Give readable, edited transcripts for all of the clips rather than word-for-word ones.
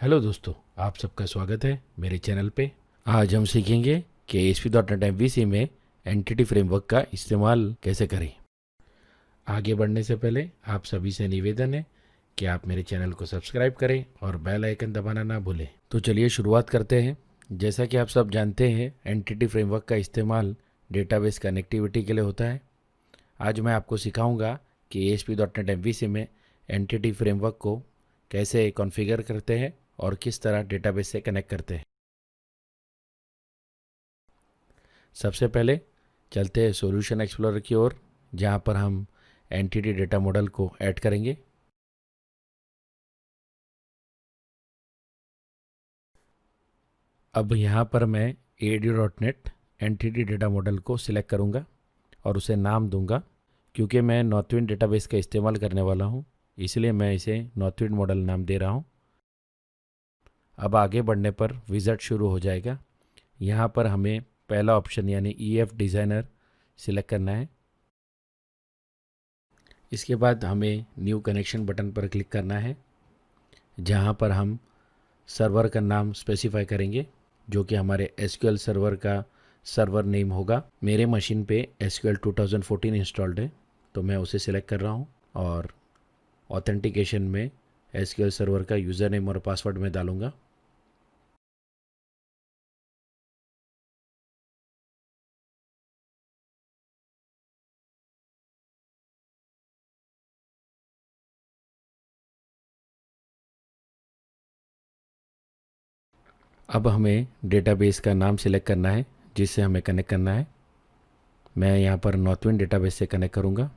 Hello दोस्तों, आप सबका स्वागत है मेरे चैनल पे। आज हम सीखेंगे कि ASP.NET MVC में एंटिटी फ्रेमवर्क का इस्तेमाल कैसे करें। आगे बढ़ने से पहले आप सभी से निवेदन है कि आप मेरे चैनल को सब्सक्राइब करें और बेल आइकन दबाना ना भूलें। तो चलिए शुरुआत करते हैं। जैसा कि आप सब जानते हैं, एंटिटी फ्रेमवर्क का इस्तेमाल डेटाबेस कनेक्टिविटी के लिए होता है। आज मैं आपको सिखाऊंगा कि ASP.NET MVC में एंटिटी फ्रेमवर्क को कैसे कॉन्फ़िगर करते हैं और किस तरह डेटाबेस से कनेक्ट करते हैं। सबसे पहले चलते हैं सॉल्यूशन एक्सप्लोरर की ओर, जहाँ पर हम एंटिटी डेटा मॉडल को ऐड करेंगे। अब यहाँ पर मैं AD.NET एंटिटी डेटा मॉडल को सिलेक्ट करूँगा और उसे नाम दूंगा। क्योंकि मैं नॉर्थविंड डेटाबेस का इस्तेमाल करने वाला हूँ, इसलिए मैं इसे नॉर्थविंड मॉडल नाम दे रहा हूँ। अब आगे बढ़ने पर विज़ार्ड शुरू हो जाएगा। यहाँ पर हमें पहला ऑप्शन यानी EF डिज़ाइनर सिलेक्ट करना है। इसके बाद हमें न्यू कनेक्शन बटन पर क्लिक करना है, जहाँ पर हम सर्वर का नाम स्पेसिफाई करेंगे, जो कि हमारे SQL सर्वर का सर्वर नेम होगा। मेरे मशीन पे SQL 2014 इंस्टॉल्ड है, तो मैं उसे सिलेक्ट कर रहा हूँ और ऑथेंटिकेशन में SQL सर्वर का यूज़र नेम और पासवर्ड मैं डालूँगा। अब हमें डेटाबेस का नाम सिलेक्ट करना है जिससे हमें कनेक्ट करना है। मैं यहाँ पर नॉर्थविंड डेटाबेस से कनेक्ट करूँगा।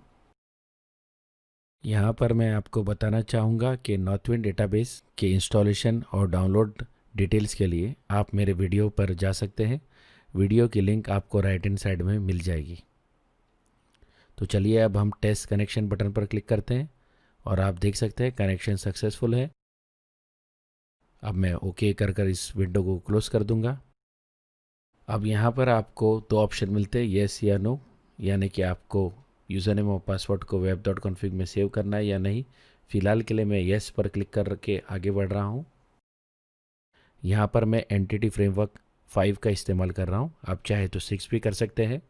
यहाँ पर मैं आपको बताना चाहूँगा कि नॉर्थविंड डेटाबेस के इंस्टॉलेशन और डाउनलोड डिटेल्स के लिए आप मेरे वीडियो पर जा सकते हैं। वीडियो की लिंक आपको राइट हैंड साइड में मिल जाएगी। तो चलिए अब हम टेस्ट कनेक्शन बटन पर क्लिक करते हैं और आप देख सकते हैं कनेक्शन सक्सेसफुल है। अब मैं ओके कर इस विंडो को क्लोज कर दूंगा। अब यहाँ पर आपको दो ऑप्शन मिलते हैं, येस या नो, यानी कि आपको यूज़र नेम और पासवर्ड को web.config में सेव करना है या नहीं। फ़िलहाल के लिए मैं येस पर क्लिक करके आगे बढ़ रहा हूँ। यहाँ पर मैं एंटिटी फ्रेमवर्क 5 का इस्तेमाल कर रहा हूँ, आप चाहे तो 6 भी कर सकते हैं।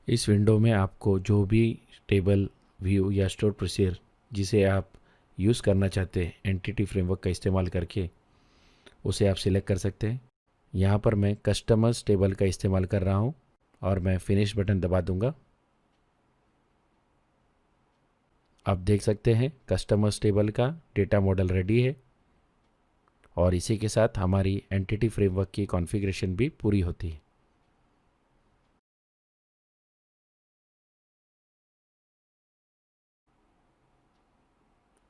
इस विंडो में आपको जो भी टेबल, व्यू या स्टोर प्रोसीजर जिसे आप यूज़ करना चाहते हैं एंटिटी फ्रेमवर्क का इस्तेमाल करके, उसे आप सिलेक्ट कर सकते हैं। यहाँ पर मैं कस्टमर्स टेबल का इस्तेमाल कर रहा हूँ और मैं फिनिश बटन दबा दूंगा। आप देख सकते हैं कस्टमर्स टेबल का डेटा मॉडल रेडी है और इसी के साथ हमारी एंटिटी फ्रेमवर्क की कॉन्फ़िगरेशन भी पूरी होती है।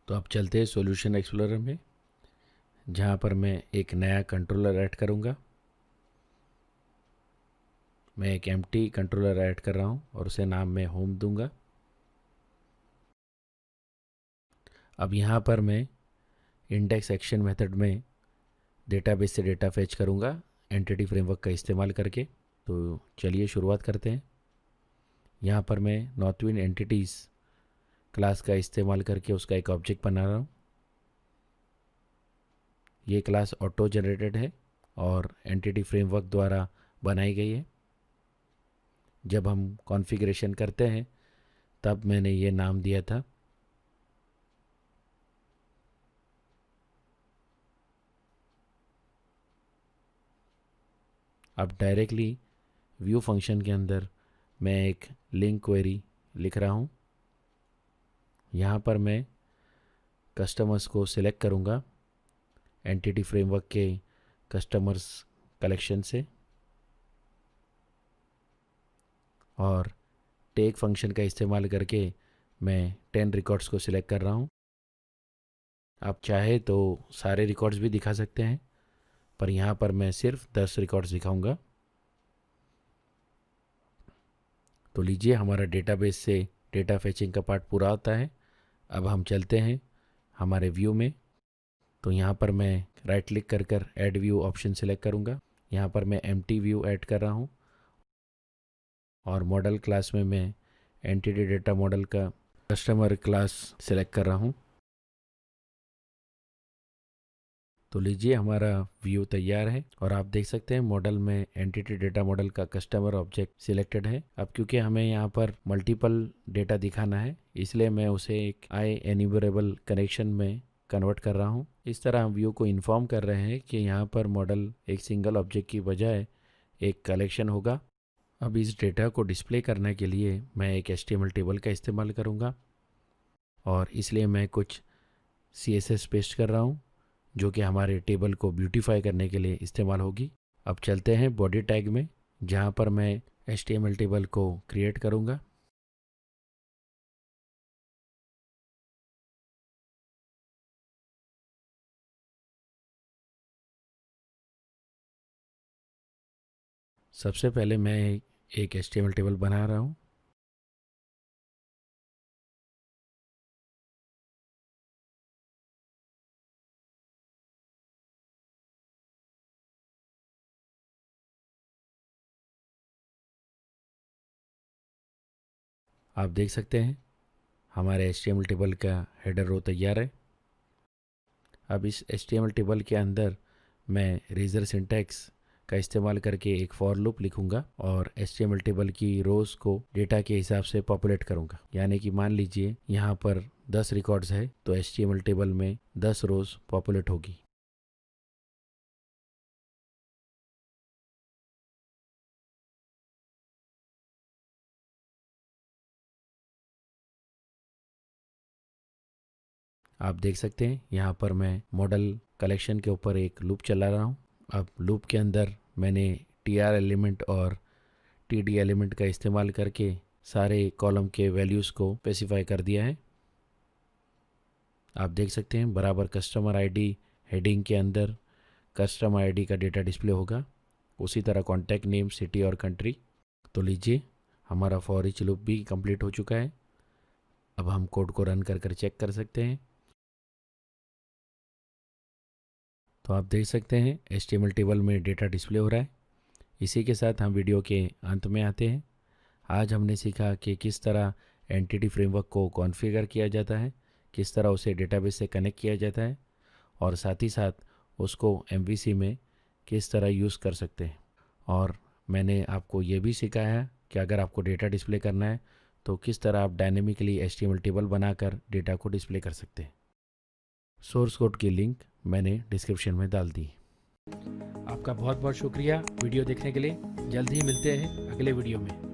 तो अब चलते हैं सॉल्यूशन एक्सप्लोरर में, जहाँ पर मैं एक नया कंट्रोलर ऐड करूँगा। मैं एक एम्प्टी कंट्रोलर ऐड कर रहा हूँ और उसे नाम मैं होम दूंगा। अब यहाँ पर मैं इंडेक्स एक्शन मेथड में डेटाबेस से डेटा फेच करूँगा एंटिटी फ्रेमवर्क का इस्तेमाल करके। तो चलिए शुरुआत करते हैं। यहाँ पर मैं नॉर्थविंड एंटिटीज़ क्लास का इस्तेमाल करके उसका एक ऑब्जेक्ट बना रहा हूँ। ये क्लास ऑटो जनरेटेड है और एंटिटी फ्रेमवर्क द्वारा बनाई गई है। जब हम कॉन्फ़िगरेशन करते हैं तब मैंने ये नाम दिया था। अब डायरेक्टली व्यू फंक्शन के अंदर मैं एक लिंक क्वेरी लिख रहा हूँ। यहाँ पर मैं कस्टमर्स को सिलेक्ट करूँगा एंटिटी फ्रेमवर्क के कस्टमर्स कलेक्शन से और टेक फंक्शन का इस्तेमाल करके मैं 10 रिकॉर्ड्स को सिलेक्ट कर रहा हूँ। आप चाहे तो सारे रिकॉर्ड्स भी दिखा सकते हैं, पर यहाँ पर मैं सिर्फ 10 रिकॉर्ड्स दिखाऊंगा। तो लीजिए, हमारा डेटाबेस से डेटा फेचिंग का पार्ट पूरा होता है। अब हम चलते हैं हमारे व्यू में। तो यहाँ पर मैं राइट क्लिक कर ऐड व्यू ऑप्शन सेलेक्ट करूँगा। यहाँ पर मैं एम्प्टी व्यू ऐड कर रहा हूँ और मॉडल क्लास में मैं एंटिटी डेटा मॉडल का कस्टमर क्लास सेलेक्ट कर रहा हूँ। तो लीजिए हमारा व्यू तैयार है और आप देख सकते हैं मॉडल में एंटिटी डेटा मॉडल का कस्टमर ऑब्जेक्ट सिलेक्टेड है। अब क्योंकि हमें यहाँ पर मल्टीपल डेटा दिखाना है इसलिए मैं उसे एक आई एन्यूमरेबल कनेक्शन में कन्वर्ट कर रहा हूँ। इस तरह हम व्यू को इन्फॉर्म कर रहे हैं कि यहाँ पर मॉडल एक सिंगल ऑब्जेक्ट की बजाय एक कलेक्शन होगा। अब इस डेटा को डिस्प्ले करने के लिए मैं एक HTML टेबल का इस्तेमाल करूँगा और इसलिए मैं कुछ CSS पेस्ट कर रहा हूँ जो कि हमारे टेबल को ब्यूटीफाई करने के लिए इस्तेमाल होगी। अब चलते हैं बॉडी टैग में जहाँ पर मैं HTML टेबल को क्रिएट करूँगा। सबसे पहले मैं एक HTML टेबल बना रहा हूँ। आप देख सकते हैं हमारे HTML टेबल का हेडर रो तैयार है। अब इस HTML टेबल के अंदर मैं रेजर सिंटैक्स का इस्तेमाल करके एक फॉर लूप लिखूंगा और HTML टेबल की रोज़ को डेटा के हिसाब से पॉपुलेट करूंगा। यानी कि मान लीजिए यहाँ पर 10 रिकॉर्ड्स है तो HTML टेबल में 10 रोज़ पॉपुलेट होगी। आप देख सकते हैं यहाँ पर मैं मॉडल कलेक्शन के ऊपर एक लूप चला रहा हूँ। अब लूप के अंदर मैंने TR एलिमेंट और TD एलिमेंट का इस्तेमाल करके सारे कॉलम के वैल्यूज़ को स्पेसिफाई कर दिया है। आप देख सकते हैं बराबर कस्टमर आईडी हेडिंग के अंदर कस्टमर आईडी का डेटा डिस्प्ले होगा, उसी तरह कॉन्टैक्ट नेम, सिटी और कंट्री। तो लीजिए हमारा फॉर ईच लूप भी कंप्लीट हो चुका है। अब हम कोड को रन कर चेक कर सकते हैं। तो आप देख सकते हैं HTML टेबल में डेटा डिस्प्ले हो रहा है। इसी के साथ हम वीडियो के अंत में आते हैं। आज हमने सीखा कि किस तरह एंटिटी फ्रेमवर्क को कॉन्फ़िगर किया जाता है, किस तरह उसे डेटाबेस से कनेक्ट किया जाता है और साथ ही साथ उसको MVC में किस तरह यूज़ कर सकते हैं। और मैंने आपको ये भी सिखाया कि अगर आपको डेटा डिस्प्ले करना है तो किस तरह आप डायनेमिकली HTML टेबल बनाकर डेटा को डिस्प्ले कर सकते हैं। सोर्स कोड की लिंक मैंने डिस्क्रिप्शन में डाल दी। आपका बहुत बहुत शुक्रिया वीडियो देखने के लिए। जल्द ही मिलते हैं अगले वीडियो में।